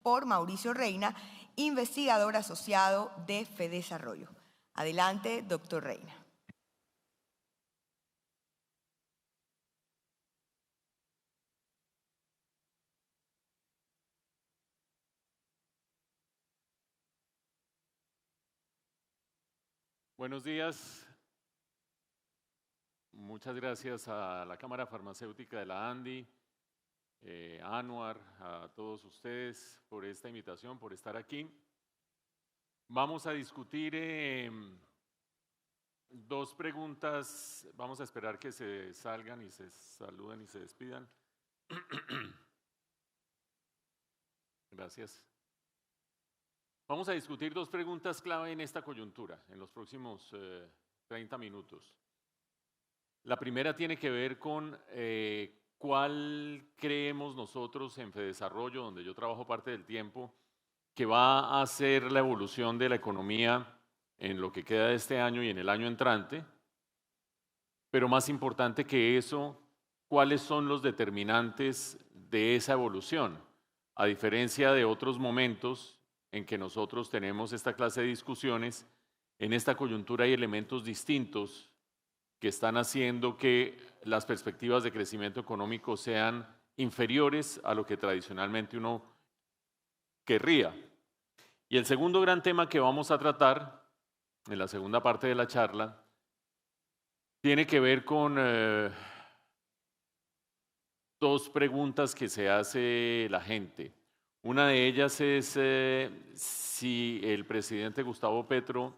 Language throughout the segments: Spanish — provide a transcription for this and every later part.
por Mauricio Reina, investigador asociado de FEDesarrollo. Adelante, doctor Reina. Buenos días. Muchas gracias a la Cámara Farmacéutica de la ANDI, a Anuar, a todos ustedes por esta invitación, por estar aquí. Vamos a discutir dos preguntas. Vamos a esperar que se salgan y se saluden y se despidan. Gracias. Vamos a discutir dos preguntas clave en esta coyuntura, en los próximos 30 minutos. La primera tiene que ver con cuál creemos nosotros en FEDesarrollo, donde yo trabajo parte del tiempo, que va a ser la evolución de la economía en lo que queda de este año y en el año entrante. Pero más importante que eso, cuáles son los determinantes de esa evolución. A diferencia de otros momentos en que nosotros tenemos esta clase de discusiones, en esta coyuntura hay elementos distintos que están haciendo que las perspectivas de crecimiento económico sean inferiores a lo que tradicionalmente uno querría. Y el segundo gran tema que vamos a tratar en la segunda parte de la charla tiene que ver con dos preguntas que se hace la gente. Una de ellas es si el presidente Gustavo Petro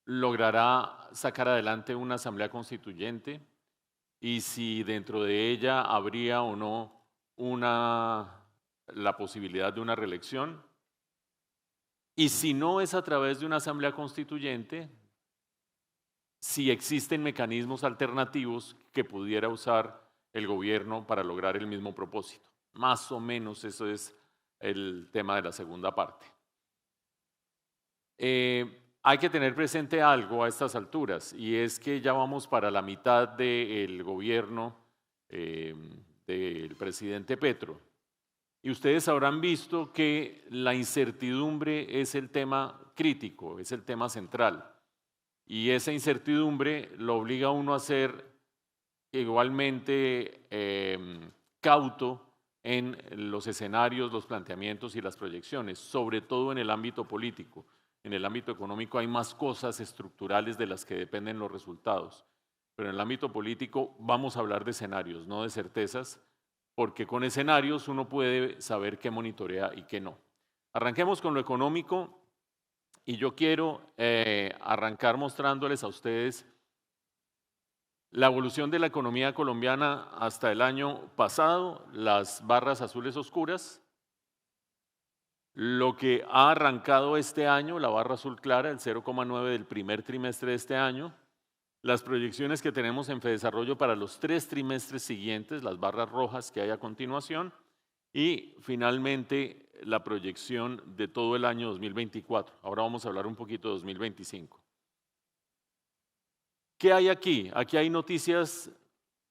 logrará sacar adelante una asamblea constituyente y si dentro de ella habría o no la posibilidad de una reelección. Y si no es a través de una asamblea constituyente, si existen mecanismos alternativos que pudiera usar el gobierno para lograr el mismo propósito. Más o menos eso es el tema de la segunda parte. Hay que tener presente algo a estas alturas, y es que ya vamos para la mitad del gobierno del presidente Petro. Y ustedes habrán visto que la incertidumbre es el tema crítico, es el tema central. Y esa incertidumbre lo obliga a uno a ser igualmente cauto en los escenarios, los planteamientos y las proyecciones, sobre todo en el ámbito político. En el ámbito económico hay más cosas estructurales de las que dependen los resultados, pero en el ámbito político vamos a hablar de escenarios, no de certezas, porque con escenarios uno puede saber qué monitorea y qué no. Arranquemos con lo económico y yo quiero arrancar mostrándoles a ustedes la evolución de la economía colombiana hasta el año pasado, las barras azules oscuras. Lo que ha arrancado este año, la barra azul clara, el 0,9 del primer trimestre de este año, las proyecciones que tenemos en FEDesarrollo para los 3 trimestres siguientes, las barras rojas que hay a continuación, y finalmente la proyección de todo el año 2024. Ahora vamos a hablar un poquito de 2025. ¿Qué hay aquí? Aquí hay noticias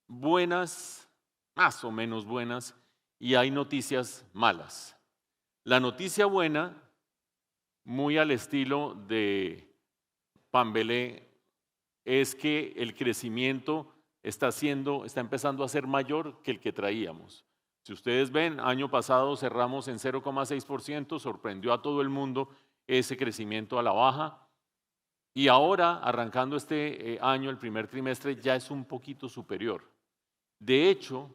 buenas, más o menos buenas, y hay noticias malas. La noticia buena, muy al estilo de Pambelé, es que el crecimiento está empezando a ser mayor que el que traíamos. Si ustedes ven, año pasado cerramos en 0,6%, sorprendió a todo el mundo ese crecimiento a la baja, y ahora, arrancando este año, el primer trimestre, ya es un poquito superior. De hecho,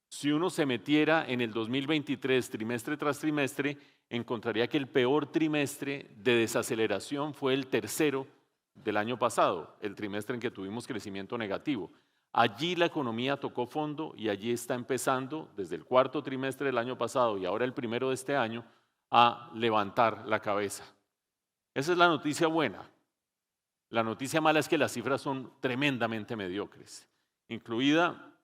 si uno se metiera en el 2023, trimestre tras trimestre, encontraría que el peor trimestre de desaceleración fue el tercero del año pasado, el trimestre en que tuvimos crecimiento negativo. Allí la economía tocó fondo y allí está empezando, desde el cuarto trimestre del año pasado y ahora el primero de este año, a levantar la cabeza. Esa es la noticia buena. La noticia mala es que las cifras son tremendamente mediocres, incluida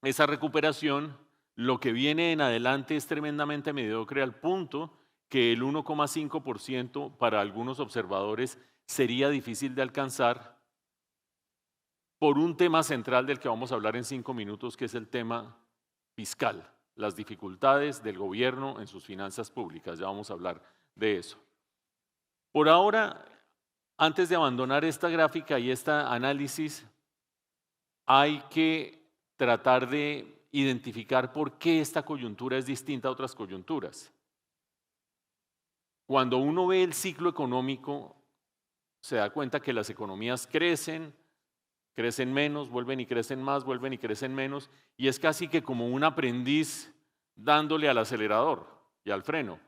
esa recuperación. Lo que viene en adelante es tremendamente mediocre al punto que el 1,5% para algunos observadores sería difícil de alcanzar por un tema central del que vamos a hablar en 5 minutos, que es el tema fiscal. las dificultades del gobierno en sus finanzas públicas. Ya vamos a hablar de eso. Por ahora, antes de abandonar esta gráfica y este análisis, hay que tratar de identificar por qué esta coyuntura es distinta a otras coyunturas. Cuando uno ve el ciclo económico, se da cuenta que las economías crecen menos, vuelven y crecen más, vuelven y crecen menos, y es casi que como un aprendiz dándole al acelerador y al freno.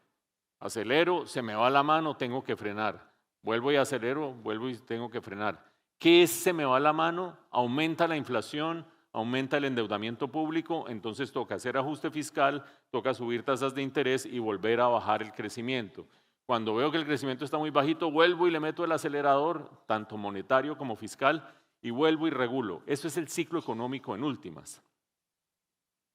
Acelero, se me va la mano, tengo que frenar. Vuelvo y acelero, vuelvo y tengo que frenar. ¿Qué es se me va la mano? Aumenta la inflación, aumenta el endeudamiento público, entonces toca hacer ajuste fiscal, toca subir tasas de interés y volver a bajar el crecimiento. Cuando veo que el crecimiento está muy bajito, vuelvo y le meto el acelerador, tanto monetario como fiscal, y vuelvo y regulo. Eso es el ciclo económico en últimas.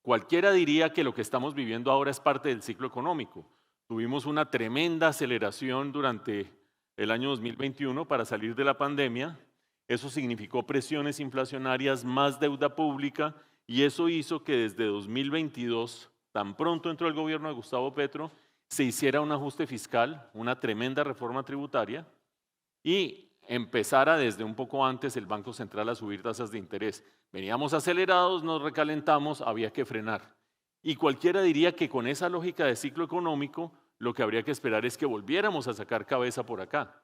Cualquiera diría que lo que estamos viviendo ahora es parte del ciclo económico. Tuvimos una tremenda aceleración durante el año 2021 para salir de la pandemia. Eso significó presiones inflacionarias, más deuda pública, y eso hizo que desde 2022, tan pronto entró el gobierno de Gustavo Petro, se hiciera un ajuste fiscal, una tremenda reforma tributaria, y empezara desde un poco antes el Banco Central a subir tasas de interés. Veníamos acelerados, nos recalentamos, había que frenar. Y cualquiera diría que con esa lógica de ciclo económico, lo que habría que esperar es que volviéramos a sacar cabeza por acá.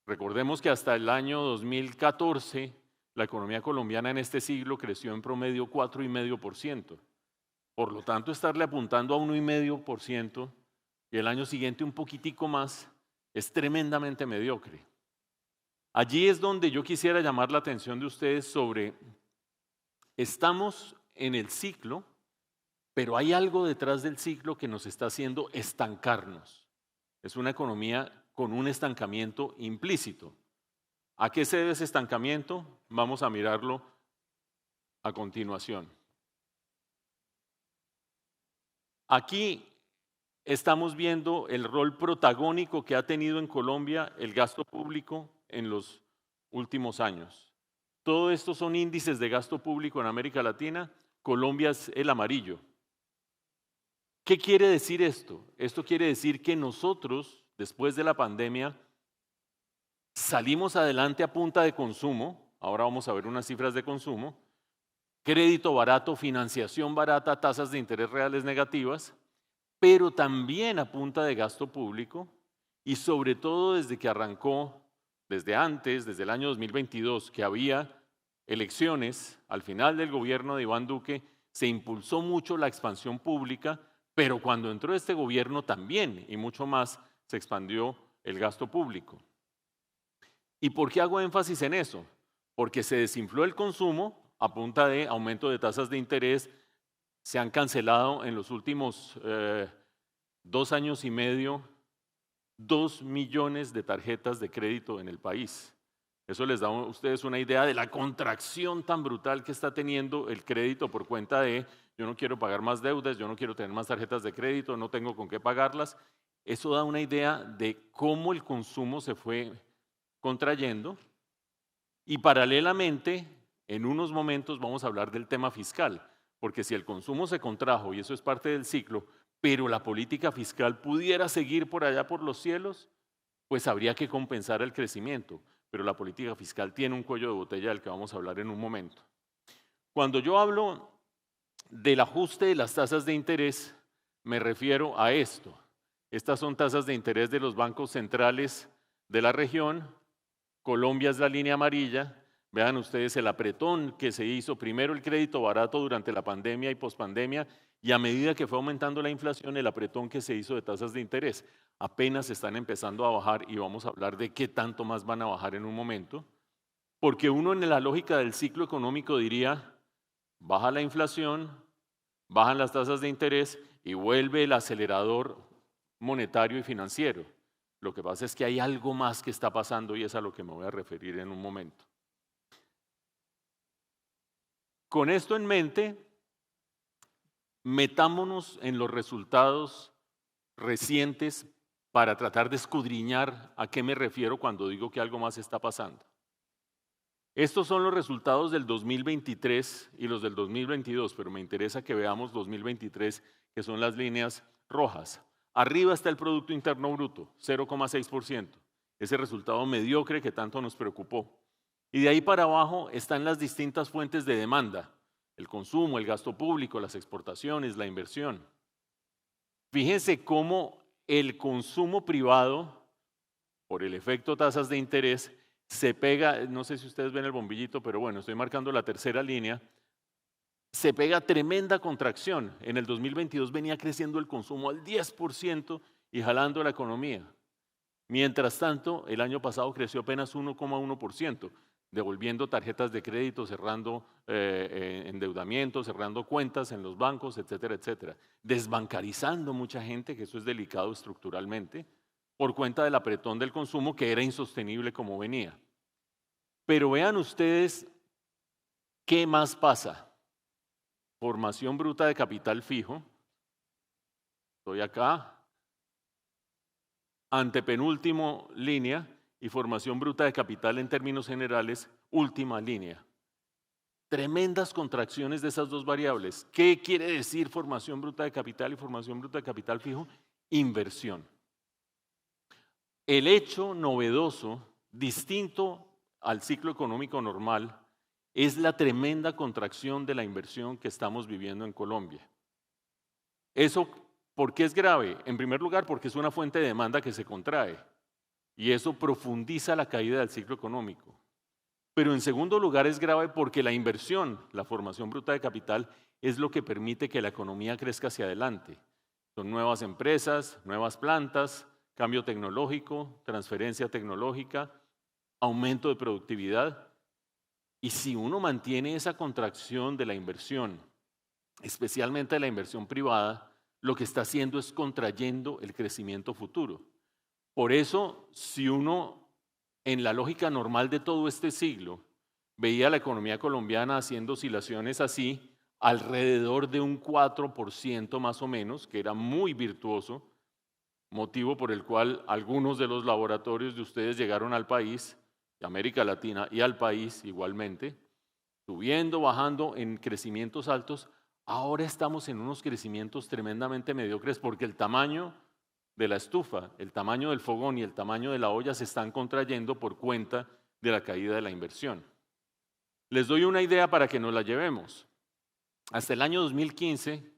Recordemos que hasta el año 2014, la economía colombiana en este siglo creció en promedio 4,5%. Por lo tanto, estarle apuntando a 1,5% y el año siguiente un poquitico más es tremendamente mediocre. Allí es donde yo quisiera llamar la atención de ustedes sobre, estamos en el ciclo, pero hay algo detrás del ciclo que nos está haciendo estancarnos. Es una economía con un estancamiento implícito. ¿A qué se debe ese estancamiento? Vamos a mirarlo a continuación. Aquí estamos viendo el rol protagónico que ha tenido en Colombia el gasto público en los últimos años. Todo esto son índices de gasto público en América Latina. Colombia es el amarillo. ¿Qué quiere decir esto? Esto quiere decir que nosotros, después de la pandemia, salimos adelante a punta de consumo. Ahora vamos a ver unas cifras de consumo. Crédito barato, financiación barata, tasas de interés reales negativas, pero también a punta de gasto público y sobre todo desde que arrancó, desde antes, desde el año 2022, que había elecciones, al final del gobierno de Iván Duque, se impulsó mucho la expansión pública, pero cuando entró este gobierno también y mucho más se expandió el gasto público. ¿Y por qué hago énfasis en eso? Porque se desinfló el consumo a punta de aumento de tasas de interés. Se han cancelado en los últimos 2 años y medio 2 millones de tarjetas de crédito en el país. Eso les da a ustedes una idea de la contracción tan brutal que está teniendo el crédito por cuenta de yo no quiero pagar más deudas, yo no quiero tener más tarjetas de crédito, no tengo con qué pagarlas. Eso da una idea de cómo el consumo se fue contrayendo y paralelamente en unos momentos vamos a hablar del tema fiscal, porque si el consumo se contrajo y eso es parte del ciclo, pero la política fiscal pudiera seguir por allá por los cielos, pues habría que compensar el crecimiento, pero la política fiscal tiene un cuello de botella del que vamos a hablar en un momento. Cuando yo hablo del ajuste de las tasas de interés, me refiero a esto. Estas son tasas de interés de los bancos centrales de la región. Colombia es la línea amarilla. Vean ustedes el apretón que se hizo, primero el crédito barato durante la pandemia y pospandemia, y a medida que fue aumentando la inflación, el apretón que se hizo de tasas de interés. Apenas están empezando a bajar y vamos a hablar de qué tanto más van a bajar en un momento, porque uno en la lógica del ciclo económico diría, baja la inflación, bajan las tasas de interés y vuelve el acelerador monetario y financiero. Lo que pasa es que hay algo más que está pasando y es a lo que me voy a referir en un momento. Con esto en mente, metámonos en los resultados recientes para tratar de escudriñar a qué me refiero cuando digo que algo más está pasando. Estos son los resultados del 2023 y los del 2022, pero me interesa que veamos 2023, que son las líneas rojas. Arriba está el Producto Interno Bruto, 0,6%, ese resultado mediocre que tanto nos preocupó. Y de ahí para abajo están las distintas fuentes de demanda, el consumo, el gasto público, las exportaciones, la inversión. Fíjense cómo el consumo privado, por el efecto tasas de interés, se pega, no sé si ustedes ven el bombillito, pero bueno, estoy marcando la tercera línea, se pega tremenda contracción. En el 2022 venía creciendo el consumo al 10% y jalando la economía. Mientras tanto, el año pasado creció apenas 1,1%, devolviendo tarjetas de crédito, cerrando endeudamientos, cerrando cuentas en los bancos, etcétera, etcétera. Desbancarizando mucha gente, que eso es delicado estructuralmente, por cuenta del apretón del consumo que era insostenible como venía. Pero vean ustedes qué más pasa. Formación bruta de capital fijo. Estoy acá. Antepenúltimo línea y formación bruta de capital en términos generales, última línea. Tremendas contracciones de esas dos variables. ¿Qué quiere decir formación bruta de capital y formación bruta de capital fijo? Inversión. El hecho novedoso, distinto al ciclo económico normal, es la tremenda contracción de la inversión que estamos viviendo en Colombia. Eso, ¿por qué es grave? En primer lugar, porque es una fuente de demanda que se contrae y eso profundiza la caída del ciclo económico. Pero en segundo lugar es grave porque la inversión, la formación bruta de capital, es lo que permite que la economía crezca hacia adelante. Son nuevas empresas, nuevas plantas, cambio tecnológico, transferencia tecnológica, aumento de productividad. Y si uno mantiene esa contracción de la inversión, especialmente de la inversión privada, lo que está haciendo es contrayendo el crecimiento futuro. Por eso, si uno, en la lógica normal de todo este siglo, veía la economía colombiana haciendo oscilaciones así, alrededor de un 4% más o menos, que era muy virtuoso, motivo por el cual algunos de los laboratorios de ustedes llegaron al país, de América Latina y al país igualmente, subiendo, bajando en crecimientos altos. Ahora estamos en unos crecimientos tremendamente mediocres porque el tamaño de la estufa, el tamaño del fogón y el tamaño de la olla se están contrayendo por cuenta de la caída de la inversión. Les doy una idea para que nos la llevemos. Hasta el año 2015,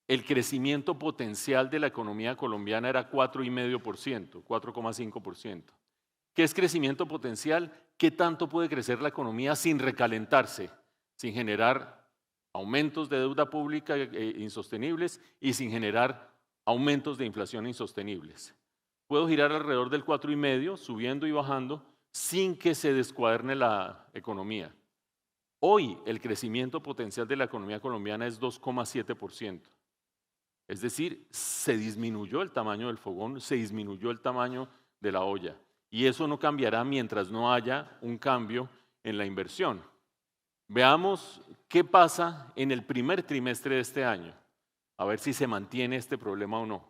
el crecimiento potencial de la economía colombiana era 4,5%, 4,5%. ¿Qué es crecimiento potencial? ¿Qué tanto puede crecer la economía sin recalentarse, sin generar aumentos de deuda pública insostenibles y sin generar aumentos de inflación insostenibles? Puedo girar alrededor del 4,5, subiendo y bajando, sin que se descuaderne la economía. Hoy el crecimiento potencial de la economía colombiana es 2,7%. Es decir, se disminuyó el tamaño del fogón, se disminuyó el tamaño de la olla. Y eso no cambiará mientras no haya un cambio en la inversión. Veamos qué pasa en el primer trimestre de este año, a ver si se mantiene este problema o no.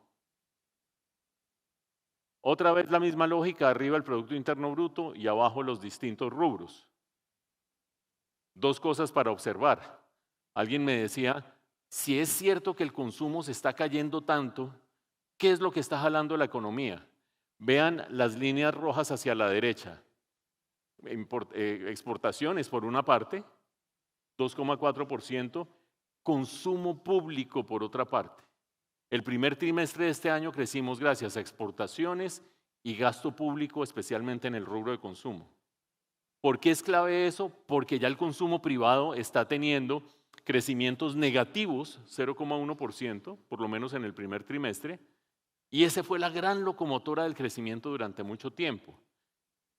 Otra vez la misma lógica, arriba el Producto Interno Bruto y abajo los distintos rubros. Dos cosas para observar. Alguien me decía, si es cierto que el consumo se está cayendo tanto, ¿qué es lo que está jalando la economía? Vean las líneas rojas hacia la derecha. Exportaciones por una parte, 2,4%, consumo público por otra parte. El primer trimestre de este año crecimos gracias a exportaciones y gasto público, especialmente en el rubro de consumo. ¿Por qué es clave eso? Porque ya el consumo privado está teniendo crecimientos negativos, 0,1%, por lo menos en el primer trimestre, y esa fue la gran locomotora del crecimiento durante mucho tiempo.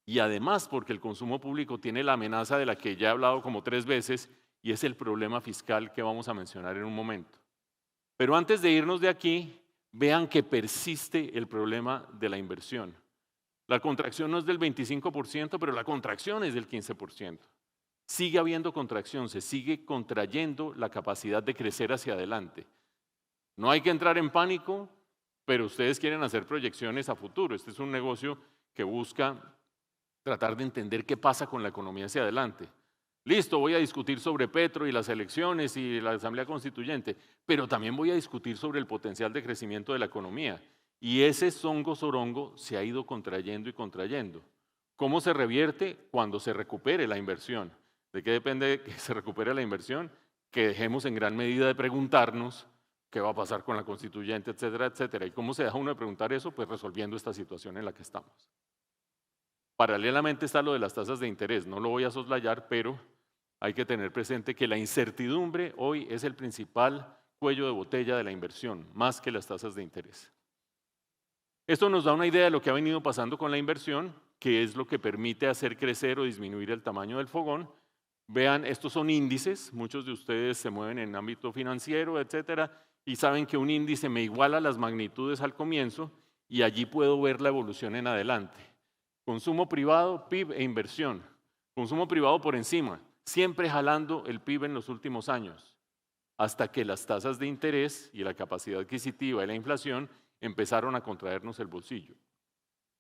Y además porque el consumo público tiene la amenaza de la que ya he hablado como 3 veces, y es el problema fiscal que vamos a mencionar en un momento. Pero antes de irnos de aquí, vean que persiste el problema de la inversión. La contracción no es del 25%, pero la contracción es del 15%. Sigue habiendo contracción, se sigue contrayendo la capacidad de crecer hacia adelante. No hay que entrar en pánico, pero ustedes quieren hacer proyecciones a futuro. Este es un negocio que busca tratar de entender qué pasa con la economía hacia adelante. Listo, voy a discutir sobre Petro y las elecciones y la Asamblea Constituyente, pero también voy a discutir sobre el potencial de crecimiento de la economía. Y ese zongo sorongo se ha ido contrayendo y contrayendo. ¿Cómo se revierte? Cuando se recupere la inversión. ¿De qué depende que se recupere la inversión? Que dejemos en gran medida de preguntarnos qué va a pasar con la constituyente, etcétera, etcétera. ¿Y cómo se deja uno de preguntar eso? Pues resolviendo esta situación en la que estamos. Paralelamente está lo de las tasas de interés, no lo voy a soslayar, pero hay que tener presente que la incertidumbre hoy es el principal cuello de botella de la inversión, más que las tasas de interés. Esto nos da una idea de lo que ha venido pasando con la inversión, que es lo que permite hacer crecer o disminuir el tamaño del fogón. Vean, estos son índices, muchos de ustedes se mueven en ámbito financiero, etcétera, y saben que un índice me iguala las magnitudes al comienzo y allí puedo ver la evolución en adelante. Consumo privado, PIB e inversión. Consumo privado por encima, siempre jalando el PIB en los últimos años, hasta que las tasas de interés y la capacidad adquisitiva y la inflación empezaron a contraernos el bolsillo.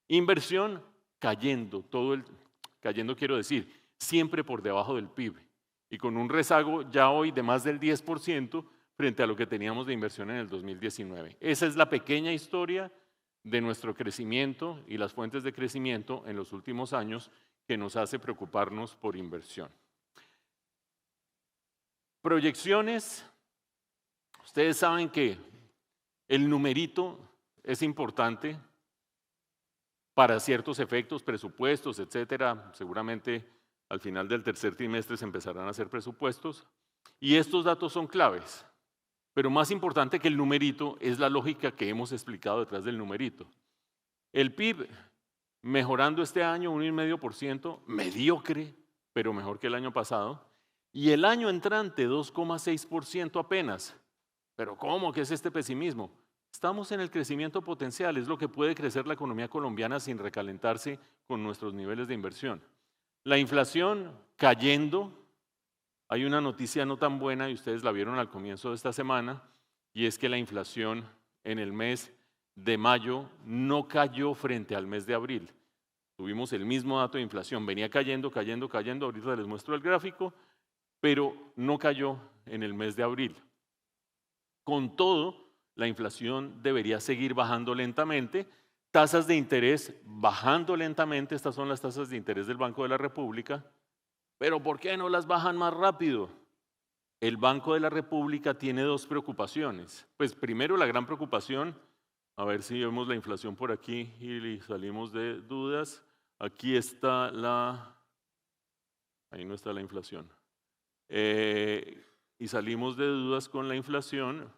Inversión cayendo, cayendo quiero decir, siempre por debajo del PIB y con un rezago ya hoy de más del 10% frente a lo que teníamos de inversión en el 2019. Esa es la pequeña historia de nuestro crecimiento y las fuentes de crecimiento en los últimos años que nos hace preocuparnos por inversión. Proyecciones. Ustedes saben que el numerito es importante para ciertos efectos, presupuestos, etcétera. Seguramente al final del tercer trimestre se empezarán a hacer presupuestos y estos datos son claves. Pero más importante que el numerito es la lógica que hemos explicado detrás del numerito. El PIB mejorando este año 1,5%, mediocre, pero mejor que el año pasado. Y el año entrante 2,6% apenas. Pero ¿cómo? ¿Qué es este pesimismo? Estamos en el crecimiento potencial, es lo que puede crecer la economía colombiana sin recalentarse con nuestros niveles de inversión. La inflación cayendo. Hay una noticia no tan buena y ustedes la vieron al comienzo de esta semana y es que la inflación en el mes de mayo no cayó frente al mes de abril. Tuvimos el mismo dato de inflación, venía cayendo, ahorita les muestro el gráfico, pero no cayó en el mes de abril. Con todo, la inflación debería seguir bajando lentamente, tasas de interés bajando lentamente, estas son las tasas de interés del Banco de la República. ¿Pero por qué no las bajan más rápido? El Banco de la República tiene dos preocupaciones. Pues primero la gran preocupación, a ver si vemos la inflación por aquí y salimos de dudas. Aquí está ahí no está la inflación. Y salimos de dudas con la inflación.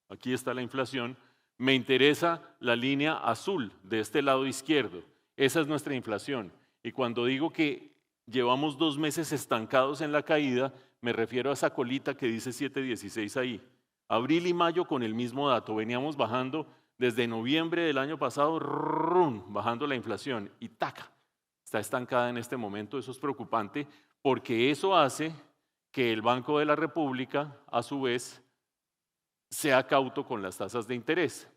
Aquí está la inflación. Me interesa la línea azul de este lado izquierdo. Esa es nuestra inflación. Y cuando digo que llevamos 2 meses estancados en la caída, me refiero a esa colita que dice 7,16 ahí. Abril y mayo con el mismo dato, veníamos bajando desde noviembre del año pasado, bajando la inflación y ¡taca! Está estancada en este momento. Eso es preocupante porque eso hace que el Banco de la República, a su vez, sea cauto con las tasas de interés.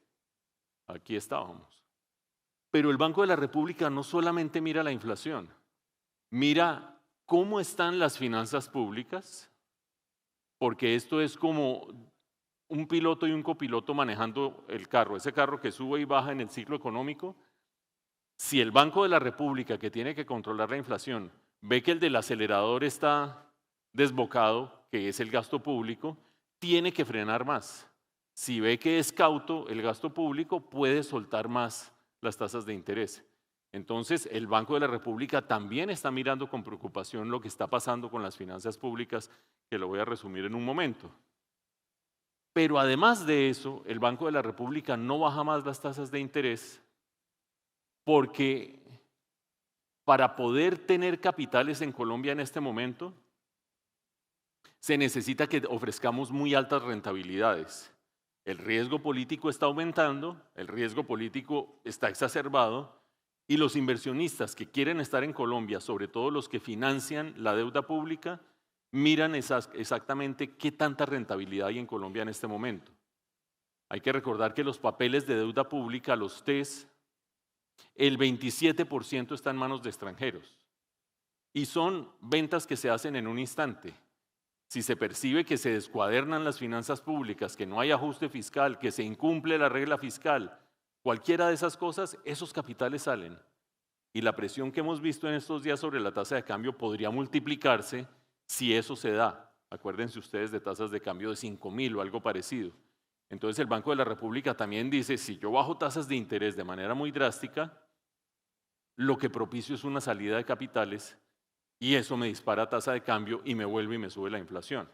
Aquí estábamos. Pero el Banco de la República no solamente mira la inflación, mira cómo están las finanzas públicas, porque esto es como un piloto y un copiloto manejando el carro, ese carro que sube y baja en el ciclo económico. Si el Banco de la República, que tiene que controlar la inflación, ve que el del acelerador está desbocado, que es el gasto público, tiene que frenar más. Si ve que es cauto el gasto público, puede soltar más las tasas de interés. Entonces, el Banco de la República también está mirando con preocupación lo que está pasando con las finanzas públicas, que lo voy a resumir en un momento. Pero además de eso, el Banco de la República no baja más las tasas de interés porque para poder tener capitales en Colombia en este momento, se necesita que ofrezcamos muy altas rentabilidades. El riesgo político está aumentando, el riesgo político está exacerbado y los inversionistas que quieren estar en Colombia, sobre todo los que financian la deuda pública, miran exactamente qué tanta rentabilidad hay en Colombia en este momento. Hay que recordar que los papeles de deuda pública, los TES, El 27% está en manos de extranjeros. Y son ventas que se hacen en un instante. Si se percibe que se descuadernan las finanzas públicas, que no hay ajuste fiscal, que se incumple la regla fiscal, cualquiera de esas cosas, esos capitales salen. Y la presión que hemos visto en estos días sobre la tasa de cambio podría multiplicarse si eso se da. Acuérdense ustedes de tasas de cambio de 5.000 o algo parecido. Entonces el Banco de la República también dice, si yo bajo tasas de interés de manera muy drástica, lo que propicio es una salida de capitales y eso me dispara tasa de cambio y me vuelve y me sube la inflación.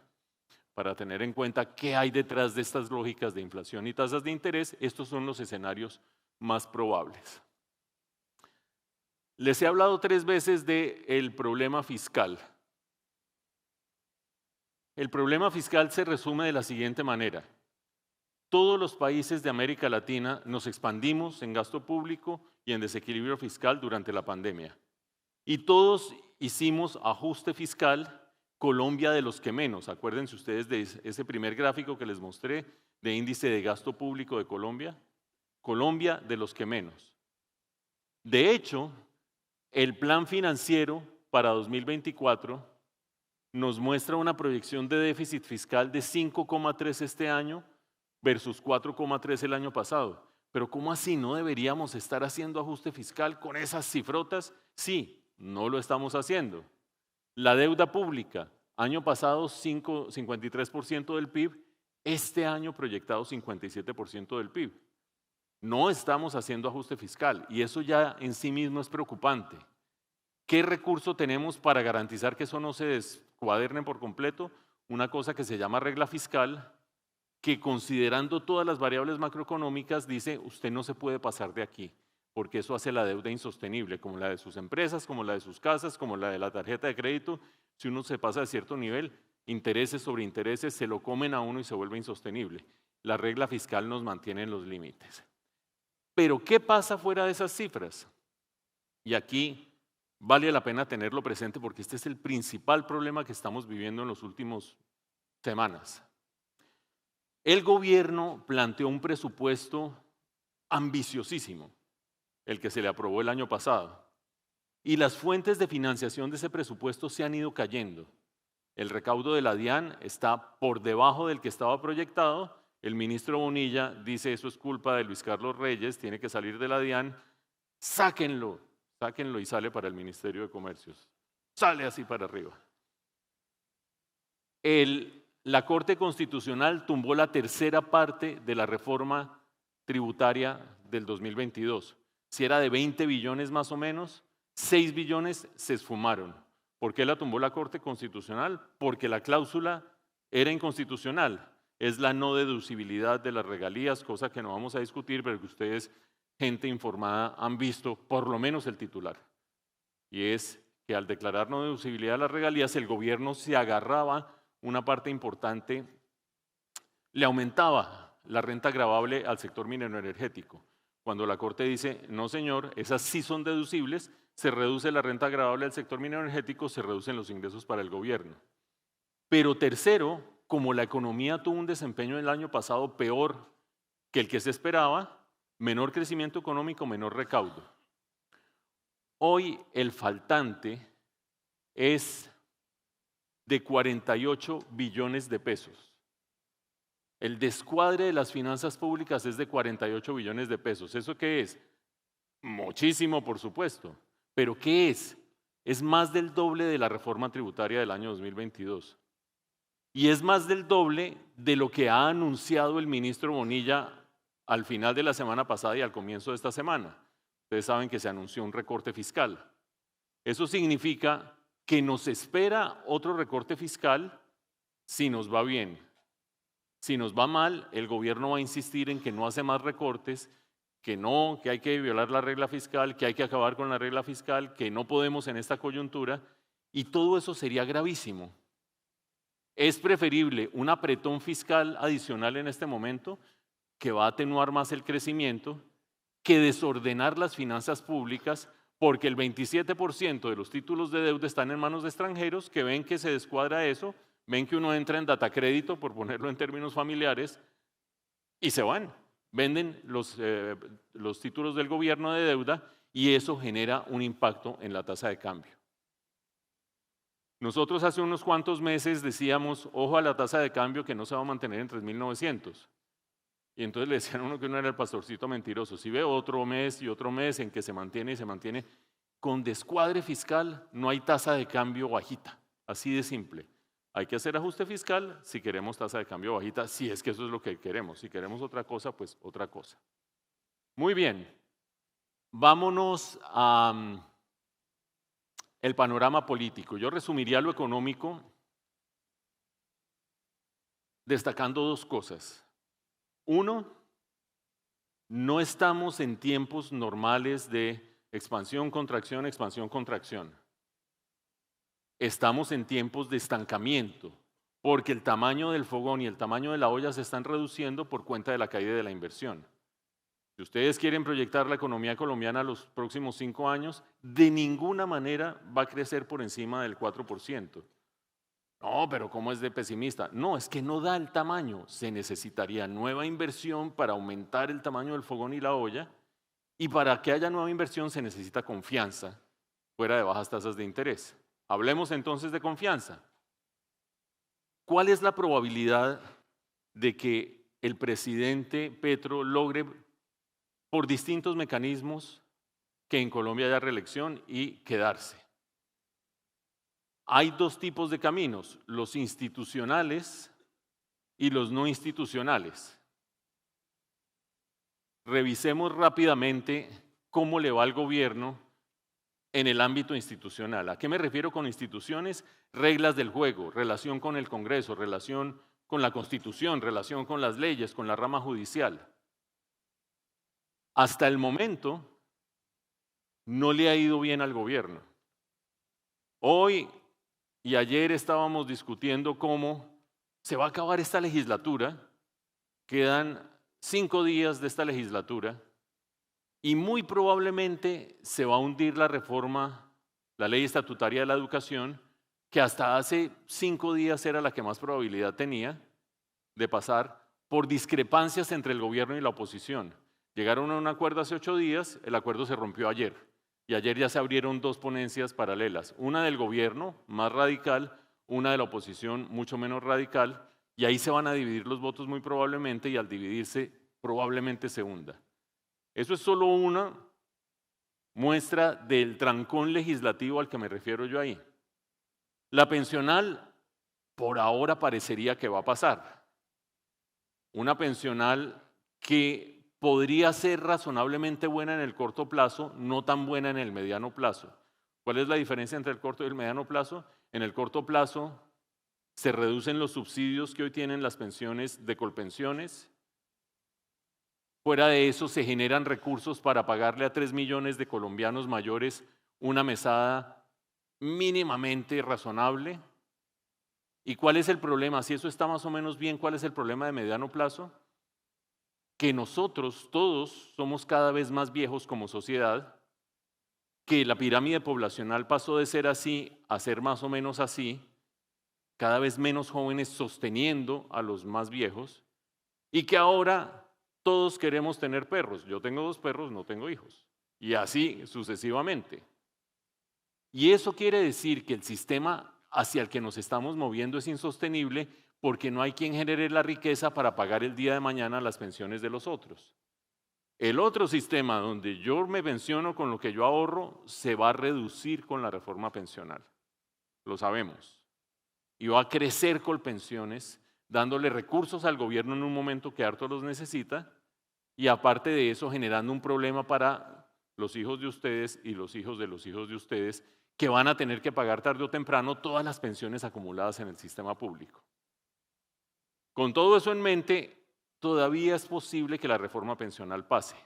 Para tener en cuenta qué hay detrás de estas lógicas de inflación y tasas de interés, estos son los escenarios más probables. Les he hablado 3 veces del problema fiscal. El problema fiscal se resume de la siguiente manera. Todos los países de América Latina nos expandimos en gasto público y en desequilibrio fiscal durante la pandemia. Y todos hicimos ajuste fiscal, Colombia de los que menos. Acuérdense ustedes de ese primer gráfico que les mostré de índice de gasto público de Colombia. Colombia de los que menos. De hecho, el plan financiero para 2024 nos muestra una proyección de déficit fiscal de 5,3 este año versus 4,3 el año pasado. Pero ¿cómo así? ¿No deberíamos estar haciendo ajuste fiscal con esas cifrotas? Sí, no lo estamos haciendo. La deuda pública, año pasado 53% del PIB, este año proyectado 57% del PIB. No estamos haciendo ajuste fiscal y eso ya en sí mismo es preocupante. ¿Qué recurso tenemos para garantizar que eso no se descuaderne por completo? Una cosa que se llama regla fiscal, que considerando todas las variables macroeconómicas dice usted no se puede pasar de aquí, porque eso hace la deuda insostenible, como la de sus empresas, como la de sus casas, como la de la tarjeta de crédito. Si uno se pasa de cierto nivel, intereses sobre intereses se lo comen a uno y se vuelve insostenible. La regla fiscal nos mantiene en los límites. Pero ¿qué pasa fuera de esas cifras? Y aquí vale la pena tenerlo presente porque este es el principal problema que estamos viviendo en las últimas semanas. El gobierno planteó un presupuesto ambiciosísimo, el que se le aprobó el año pasado, y las fuentes de financiación de ese presupuesto se han ido cayendo. El recaudo de la DIAN está por debajo del que estaba proyectado. El ministro Bonilla dice eso es culpa de Luis Carlos Reyes, tiene que salir de la DIAN, sáquenlo y sale para el Ministerio de Comercios, sale así para arriba. La Corte Constitucional tumbó la tercera parte de la reforma tributaria del 2022. Si era de 20 billones más o menos, 6 billones se esfumaron. ¿Por qué la tumbó la Corte Constitucional? Porque la cláusula era inconstitucional. Es la no deducibilidad de las regalías, cosa que no vamos a discutir, pero que ustedes, gente informada, han visto por lo menos el titular. Y es que al declarar no deducibilidad de las regalías, el gobierno se agarraba una parte importante, le aumentaba la renta gravable al sector minero energético. Cuando la Corte dice, no señor, esas sí son deducibles, se reduce la renta gravable al sector minero energético, se reducen los ingresos para el gobierno. Pero tercero, como la economía tuvo un desempeño el año pasado peor que el que se esperaba, menor crecimiento económico, menor recaudo. Hoy el faltante es de 48 billones de pesos. El descuadre de las finanzas públicas es de 48 billones de pesos. ¿Eso qué es? Muchísimo, por supuesto. ¿Pero qué es? Es más del doble de la reforma tributaria del año 2022. Y es más del doble de lo que ha anunciado el ministro Bonilla al final de la semana pasada y al comienzo de esta semana. Ustedes saben que se anunció un recorte fiscal. Eso significa que nos espera otro recorte fiscal si nos va bien. Si nos va mal, el gobierno va a insistir en que no hace más recortes, que hay que violar la regla fiscal, que hay que acabar con la regla fiscal, que no podemos en esta coyuntura, y todo eso sería gravísimo. Es preferible un apretón fiscal adicional en este momento, que va a atenuar más el crecimiento, que desordenar las finanzas públicas, porque el 27% de los títulos de deuda están en manos de extranjeros que ven que se descuadra eso, ven que uno entra en datacrédito, por ponerlo en términos familiares, y se van. Venden los títulos del gobierno de deuda y eso genera un impacto en la tasa de cambio. Nosotros hace unos cuantos meses decíamos, ojo a la tasa de cambio que no se va a mantener en 3.900. Y entonces le decían a uno que uno era el pastorcito mentiroso. Si ve otro mes y otro mes en que se mantiene y se mantiene, con descuadre fiscal no hay tasa de cambio bajita, así de simple. Hay que hacer ajuste fiscal si queremos tasa de cambio bajita, si es que eso es lo que queremos. Si queremos otra cosa, pues otra cosa. Muy bien, vámonos a el panorama político. Yo resumiría lo económico destacando dos cosas. Uno, no estamos en tiempos normales de expansión, contracción, expansión, contracción. Estamos en tiempos de estancamiento, porque el tamaño del fogón y el tamaño de la olla se están reduciendo por cuenta de la caída de la inversión. Si ustedes quieren proyectar la economía colombiana a los próximos 5 años, de ninguna manera va a crecer por encima del 4%. No, pero ¿cómo es de pesimista? No, es que no da el tamaño. Se necesitaría nueva inversión para aumentar el tamaño del fogón y la olla, y para que haya nueva inversión se necesita confianza, fuera de bajas tasas de interés. Hablemos entonces de confianza. ¿Cuál es la probabilidad de que el presidente Petro logre, por distintos mecanismos, que en Colombia haya reelección y quedarse? Hay dos tipos de caminos, los institucionales y los no institucionales. Revisemos rápidamente cómo le va al gobierno en el ámbito institucional. ¿A qué me refiero con instituciones? Reglas del juego, relación con el Congreso, relación con la Constitución, relación con las leyes, con la rama judicial. Hasta el momento no le ha ido bien al gobierno. Hoy y ayer estábamos discutiendo cómo se va a acabar esta legislatura, quedan 5 días de esta legislatura y muy probablemente se va a hundir la reforma, la ley estatutaria de la educación, que hasta hace 5 días era la que más probabilidad tenía de pasar por discrepancias entre el gobierno y la oposición. Llegaron a un acuerdo hace 8 días, el acuerdo se rompió ayer. Y ayer ya se abrieron 2 ponencias paralelas, una del gobierno, más radical, una de la oposición, mucho menos radical, y ahí se van a dividir los votos muy probablemente, y al dividirse probablemente se hunda. Eso es solo una muestra del trancón legislativo al que me refiero yo ahí. La pensional, por ahora parecería que va a pasar. Una pensional que podría ser razonablemente buena en el corto plazo, no tan buena en el mediano plazo. ¿Cuál es la diferencia entre el corto y el mediano plazo? En el corto plazo se reducen los subsidios que hoy tienen las pensiones de Colpensiones. Fuera de eso se generan recursos para pagarle a 3 millones de colombianos mayores una mesada mínimamente razonable. ¿Y cuál es el problema? Si eso está más o menos bien, ¿cuál es el problema de mediano plazo? Que nosotros todos somos cada vez más viejos como sociedad, que la pirámide poblacional pasó de ser así a ser más o menos así, cada vez menos jóvenes sosteniendo a los más viejos, y que ahora todos queremos tener perros. Yo tengo 2 perros, no tengo hijos, y así sucesivamente. Y eso quiere decir que el sistema hacia el que nos estamos moviendo es insostenible, porque no hay quien genere la riqueza para pagar el día de mañana las pensiones de los otros. El otro sistema donde yo me pensiono con lo que yo ahorro se va a reducir con la reforma pensional. Lo sabemos. Y va a crecer Colpensiones, dándole recursos al gobierno en un momento que harto los necesita, y aparte de eso generando un problema para los hijos de ustedes y los hijos de los hijos de ustedes, que van a tener que pagar tarde o temprano todas las pensiones acumuladas en el sistema público. Con todo eso en mente, todavía es posible que la reforma pensional pase.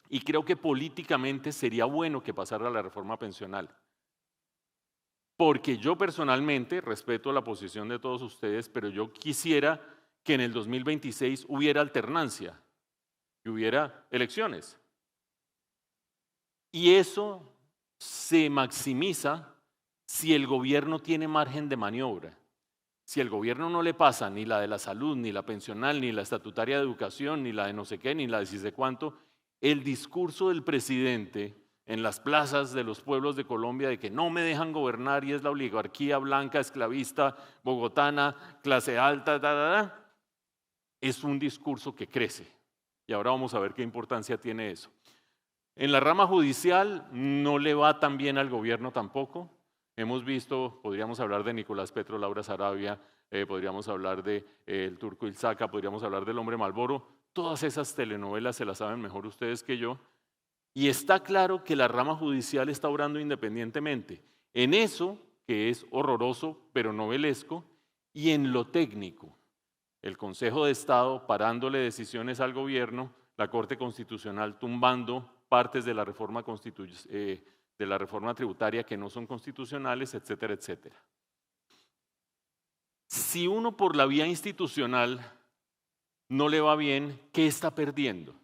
Y creo que políticamente sería bueno que pasara la reforma pensional. Porque yo personalmente respeto la posición de todos ustedes, pero yo quisiera que en el 2026 hubiera alternancia, que hubiera elecciones. Y eso se maximiza si el gobierno tiene margen de maniobra. si el gobierno no le pasa ni la de la salud, ni la pensional, ni la estatutaria de educación, ni la de no sé qué, ni la de si sé cuánto, el discurso del presidente en las plazas de los pueblos de Colombia de que no me dejan gobernar y es la oligarquía blanca, esclavista, bogotana, clase alta, es un discurso que crece. Y ahora vamos a ver qué importancia tiene eso. En la rama judicial no le va tan bien al gobierno tampoco. Hemos visto, podríamos hablar de Nicolás Petro, Laura Sarabia, podríamos hablar de El Turco Ilzaca, podríamos hablar del Hombre Malboro. Todas esas telenovelas se las saben mejor ustedes que yo. Y está claro que la rama judicial está obrando independientemente en eso, que es horroroso pero novelesco, y en lo técnico. El Consejo de Estado parándole decisiones al gobierno, la Corte Constitucional tumbando partes de la reforma tributaria que no son constitucionales, etcétera, etcétera. Si uno por la vía institucional no le va bien, ¿qué está perdiendo?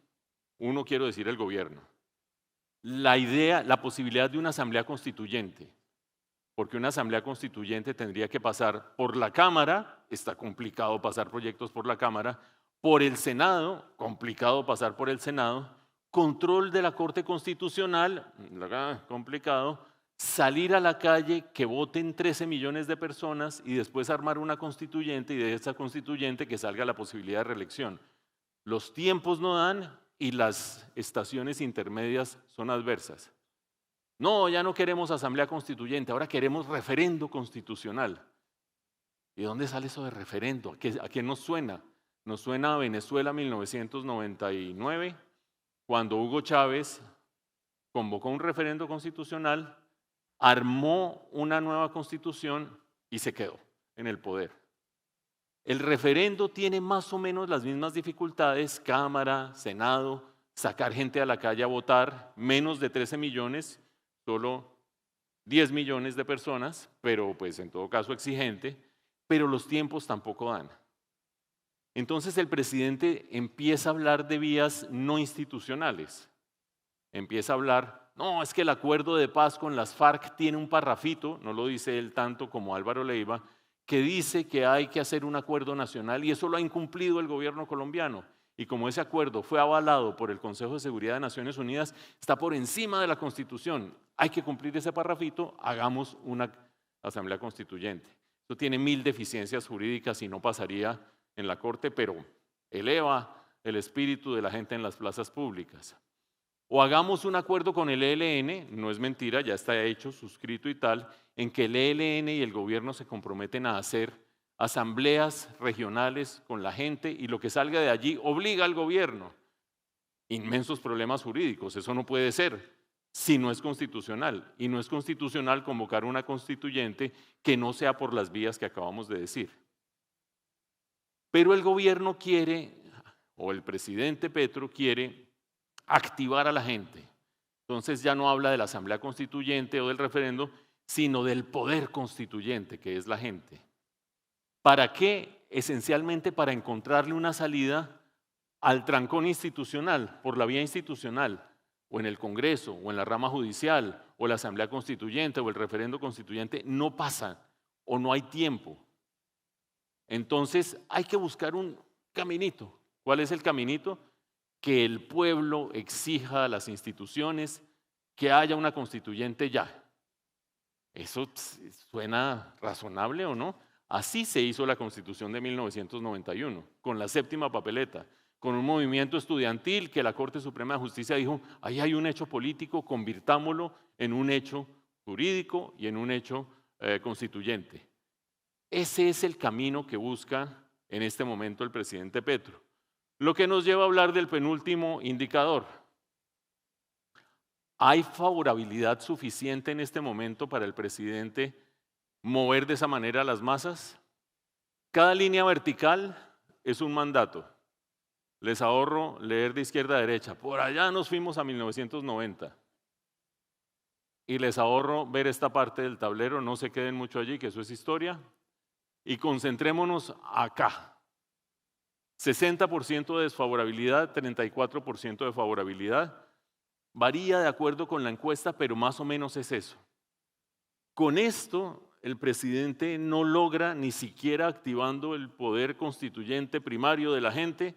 Uno, quiero decir, el gobierno. La posibilidad de una asamblea constituyente, porque una asamblea constituyente tendría que pasar por la Cámara, está complicado pasar proyectos por la Cámara, por el Senado, complicado pasar por el Senado, control de la Corte Constitucional, complicado, salir a la calle, que voten 13 millones de personas y después armar una constituyente y de esa constituyente que salga la posibilidad de reelección. Los tiempos no dan y las estaciones intermedias son adversas. No, ya no queremos asamblea constituyente, ahora queremos referendo constitucional. ¿Y dónde sale eso de referendo? ¿A qué nos suena? Nos suena a Venezuela 1999, cuando Hugo Chávez convocó un referendo constitucional, armó una nueva constitución y se quedó en el poder. El referendo tiene más o menos las mismas dificultades, Cámara, Senado, sacar gente a la calle a votar, menos de 13 millones, solo 10 millones de personas, pero pues en todo caso exigente, pero los tiempos tampoco dan. Entonces el presidente empieza a hablar de vías no institucionales, empieza a hablar, no, es que el acuerdo de paz con las FARC tiene un parrafito, no lo dice él tanto como Álvaro Leiva, que dice que hay que hacer un acuerdo nacional y eso lo ha incumplido el gobierno colombiano. Y como ese acuerdo fue avalado por el Consejo de Seguridad de Naciones Unidas, está por encima de la Constitución. Hay que cumplir ese parrafito, hagamos una asamblea constituyente. Esto tiene 1000 deficiencias jurídicas y no pasaría en la Corte, pero eleva el espíritu de la gente en las plazas públicas. O hagamos un acuerdo con el ELN, no es mentira, ya está hecho, suscrito y tal, en que el ELN y el gobierno se comprometen a hacer asambleas regionales con la gente y lo que salga de allí obliga al gobierno. Inmensos problemas jurídicos, eso no puede ser si no es constitucional. Y no es constitucional convocar una constituyente que no sea por las vías que acabamos de decir. Pero el gobierno quiere, o el presidente Petro quiere activar a la gente. Entonces ya no habla de la asamblea constituyente o del referendo, sino del poder constituyente, que es la gente. ¿Para qué? Esencialmente para encontrarle una salida al trancón institucional, por la vía institucional, o en el Congreso, o en la rama judicial, o la asamblea constituyente, o el referendo constituyente, no pasa, o no hay tiempo. Entonces hay que buscar un caminito. ¿Cuál es el caminito? Que el pueblo exija a las instituciones que haya una constituyente ya. ¿Eso suena razonable o no? Así se hizo la Constitución de 1991, con la séptima papeleta, con un movimiento estudiantil que la Corte Suprema de Justicia dijo, ahí hay un hecho político, convirtámoslo en un hecho jurídico y en un hecho constituyente. Ese es el camino que busca en este momento el presidente Petro. Lo que nos lleva a hablar del penúltimo indicador. ¿Hay favorabilidad suficiente en este momento para el presidente mover de esa manera a las masas? Cada línea vertical es un mandato. Les ahorro leer de izquierda a derecha. Por allá nos fuimos a 1990. Y les ahorro ver esta parte del tablero, no se queden mucho allí, que eso es historia. Y concentrémonos acá. 60% de desfavorabilidad, 34% de favorabilidad. Varía de acuerdo con la encuesta, pero más o menos es eso. Con esto, el presidente no logra, ni siquiera activando el poder constituyente primario de la gente,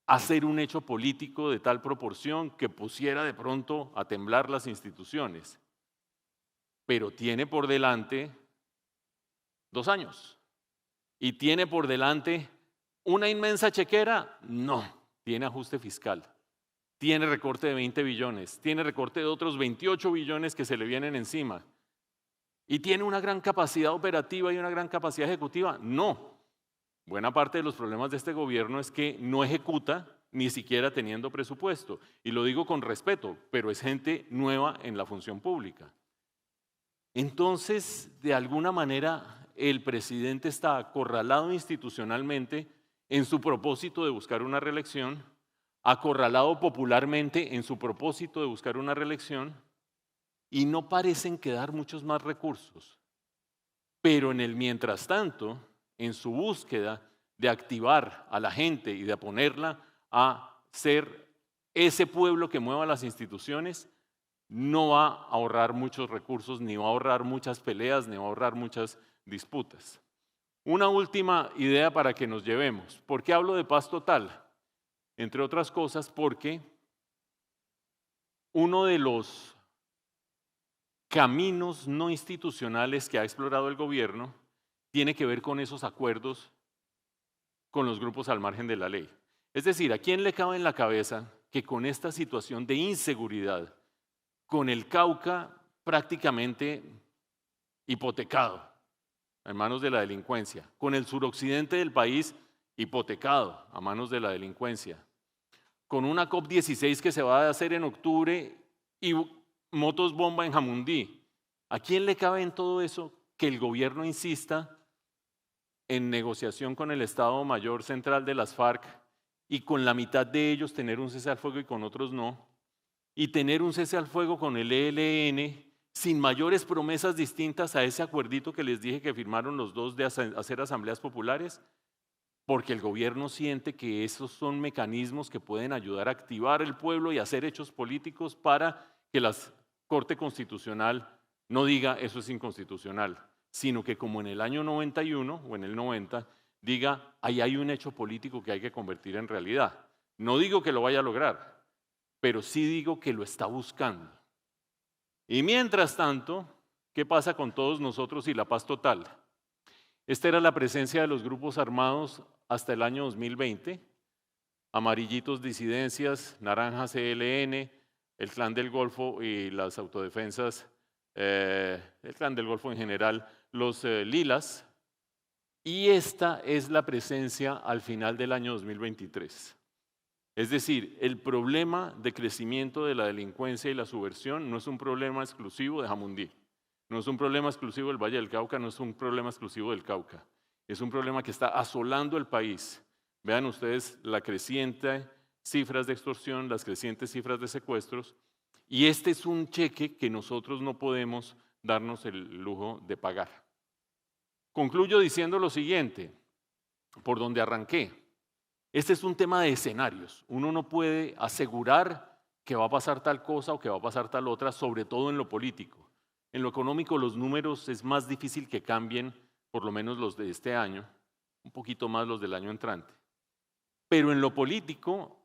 hacer un hecho político de tal proporción que pusiera de pronto a temblar las instituciones. Pero tiene por delante 2 años. ¿Y tiene por delante una inmensa chequera? No, tiene ajuste fiscal. Tiene recorte de 20 billones, tiene recorte de otros 28 billones que se le vienen encima. ¿Y tiene una gran capacidad operativa y una gran capacidad ejecutiva? No. Buena parte de los problemas de este gobierno es que no ejecuta ni siquiera teniendo presupuesto. Y lo digo con respeto, pero es gente nueva en la función pública. Entonces, de alguna manera, el presidente está acorralado institucionalmente en su propósito de buscar una reelección, acorralado popularmente en su propósito de buscar una reelección, y no parecen quedar muchos más recursos. Pero en el mientras tanto, en su búsqueda de activar a la gente y de ponerla a ser ese pueblo que mueva las instituciones, no va a ahorrar muchos recursos, ni va a ahorrar muchas peleas, ni va a ahorrar muchas disputas. Una última idea para que nos llevemos. ¿Por qué hablo de paz total? Entre otras cosas porque uno de los caminos no institucionales que ha explorado el gobierno tiene que ver con esos acuerdos con los grupos al margen de la ley. Es decir, ¿a quién le cabe en la cabeza que con esta situación de inseguridad, con el Cauca prácticamente hipotecado en manos de la delincuencia, con el suroccidente del país hipotecado a manos de la delincuencia, con una COP16 que se va a hacer en octubre y motos bomba en Jamundí, ¿a quién le cabe en todo eso que el gobierno insista en negociación con el Estado Mayor Central de las FARC y con la mitad de ellos tener un cese al fuego y con otros no? Y tener un cese al fuego con el ELN sin mayores promesas distintas a ese acuerdito que les dije que firmaron los dos de hacer asambleas populares, porque el gobierno siente que esos son mecanismos que pueden ayudar a activar el pueblo y hacer hechos políticos para que la Corte Constitucional no diga eso es inconstitucional, sino que como en el año 91 o en el 90 diga ahí hay un hecho político que hay que convertir en realidad. No digo que lo vaya a lograr, pero sí digo que lo está buscando. Y mientras tanto, ¿qué pasa con todos nosotros y la paz total? Esta era la presencia de los grupos armados hasta el año 2020, amarillitos disidencias, naranjas ELN, el Clan del Golfo y las autodefensas, el Clan del Golfo en general, los lilas, y esta es la presencia al final del año 2023. Es decir, el problema de crecimiento de la delincuencia y la subversión no es un problema exclusivo de Jamundí, no es un problema exclusivo del Valle del Cauca, no es un problema exclusivo del Cauca, es un problema que está asolando el país. Vean ustedes la creciente cifras de extorsión, las crecientes cifras de secuestros, y este es un cheque que nosotros no podemos darnos el lujo de pagar. Concluyo diciendo lo siguiente, por donde arranqué. Este es un tema de escenarios. Uno no puede asegurar que va a pasar tal cosa o que va a pasar tal otra, sobre todo en lo político. En lo económico los números es más difícil que cambien, por lo menos los de este año, un poquito más los del año entrante. Pero en lo político,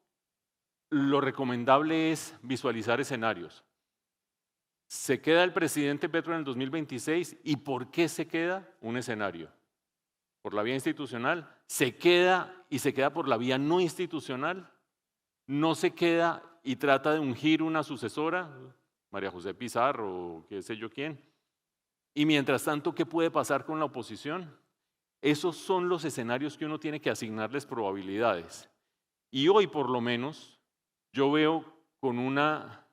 lo recomendable es visualizar escenarios. ¿Se queda el presidente Petro en el 2026? ¿Y por qué se queda? Un escenario. Por la vía institucional, se queda y se queda por la vía no institucional, no se queda y trata de ungir una sucesora, María José Pizarro o qué sé yo quién. Y mientras tanto, ¿qué puede pasar con la oposición? Esos son los escenarios que uno tiene que asignarles probabilidades. Y hoy, por lo menos, yo veo con una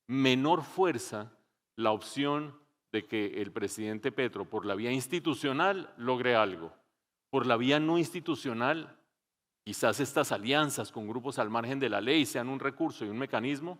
menor fuerza la opción de que el presidente Petro, por la vía institucional, logre algo. Por la vía no institucional, quizás estas alianzas con grupos al margen de la ley sean un recurso y un mecanismo,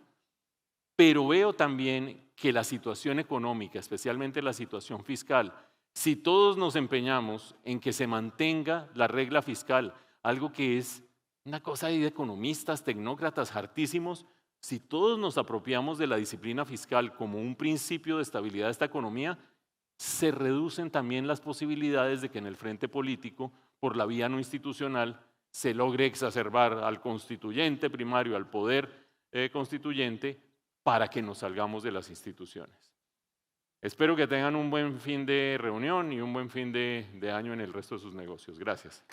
pero veo también que la situación económica, especialmente la situación fiscal, si todos nos empeñamos en que se mantenga la regla fiscal, algo que es una cosa de economistas, tecnócratas, hartísimos, si todos nos apropiamos de la disciplina fiscal como un principio de estabilidad de esta economía, se reducen también las posibilidades de que en el frente político, por la vía no institucional, se logre exacerbar al constituyente primario, al poder constituyente, para que nos salgamos de las instituciones. Espero que tengan un buen fin de reunión y un buen fin de año en el resto de sus negocios. Gracias.